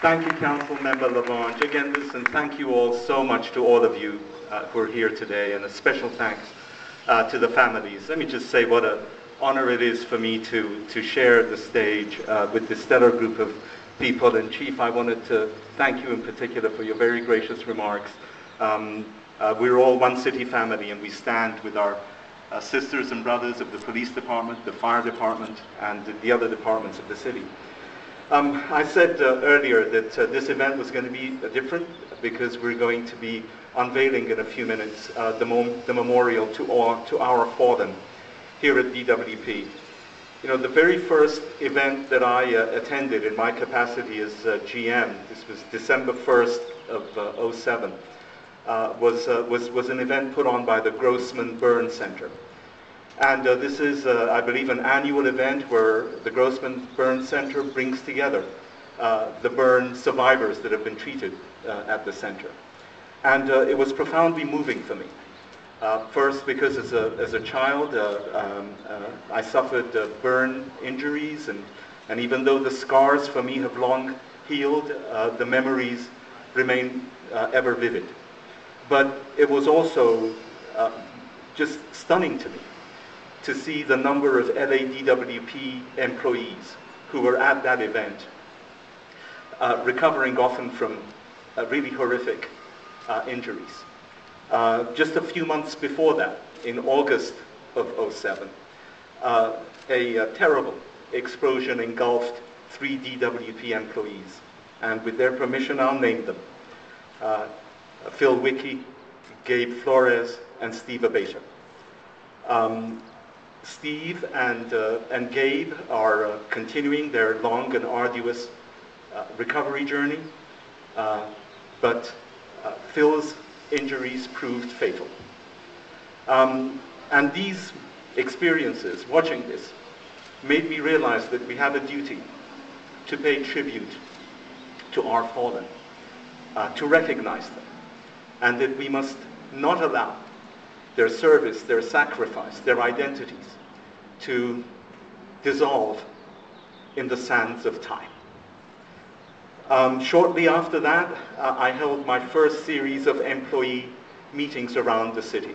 Thank you, Council Member Lavange. Again, listen, thank you all so much to all of you who are here today, and a special thanks to the families. Let me just say what an honor it is for me to share the stage with this stellar group of people. And Chief, I wanted to thank you in particular for your very gracious remarks. We're all one city family, and we stand with our sisters and brothers of the police department, the fire department, and the other departments of the city. I said earlier that this event was going to be different because we're going to be unveiling in a few minutes the memorial to our fallen here at DWP. You know, the very first event that I attended in my capacity as GM, this was December 1st of 07, was an event put on by the Grossman Burn Center. And this is, I believe, an annual event where the Grossman Burn Center brings together the burn survivors that have been treated at the center. And it was profoundly moving for me. First, because as a child, I suffered burn injuries, and even though the scars for me have long healed, the memories remain ever vivid. But it was also just stunning to me to see the number of LADWP employees who were at that event, recovering often from really horrific injuries. Just a few months before that, in August of 07, a terrible explosion engulfed 3 DWP employees. And with their permission, I'll name them. Phil Wicke, Gabe Flores, and Steve Abeta. Steve and Gabe are continuing their long and arduous recovery journey, but Phil's injuries proved fatal. And these experiences, watching this, made me realize that we have a duty to pay tribute to our fallen, to recognize them, and that we must not allow their service, their sacrifice, their identities to dissolve in the sands of time. Shortly after that, I held my first series of employee meetings around the city.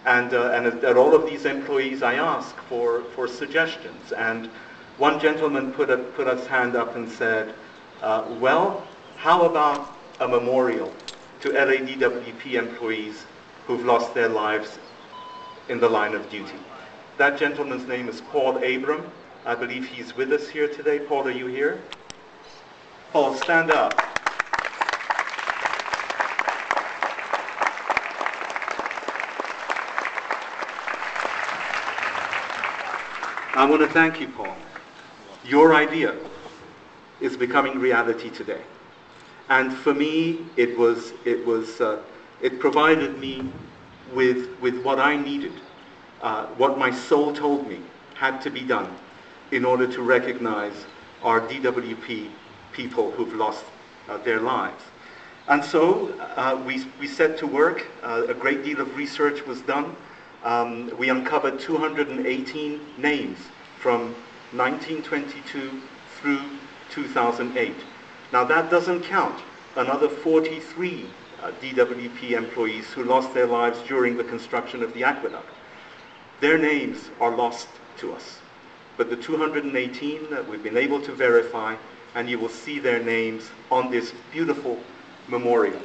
And at all of these employees, I asked for suggestions. And one gentleman put his hand up and said, well, how about a memorial to LADWP employees who've lost their lives in the line of duty? That gentleman's name is Paul Abram. I believe he's with us here today. Paul, are you here? Paul, stand up. I want to thank you, Paul. Your idea is becoming reality today. And for me, it provided me with what I needed, what my soul told me had to be done in order to recognize our DWP people who've lost their lives. And so we set to work. A great deal of research was done. We uncovered 218 names from 1922 through 2008. Now that doesn't count another 43 DWP employees who lost their lives during the construction of the aqueduct. Their names are lost to us. But the 218 that we've been able to verify, and you will see their names on this beautiful memorial.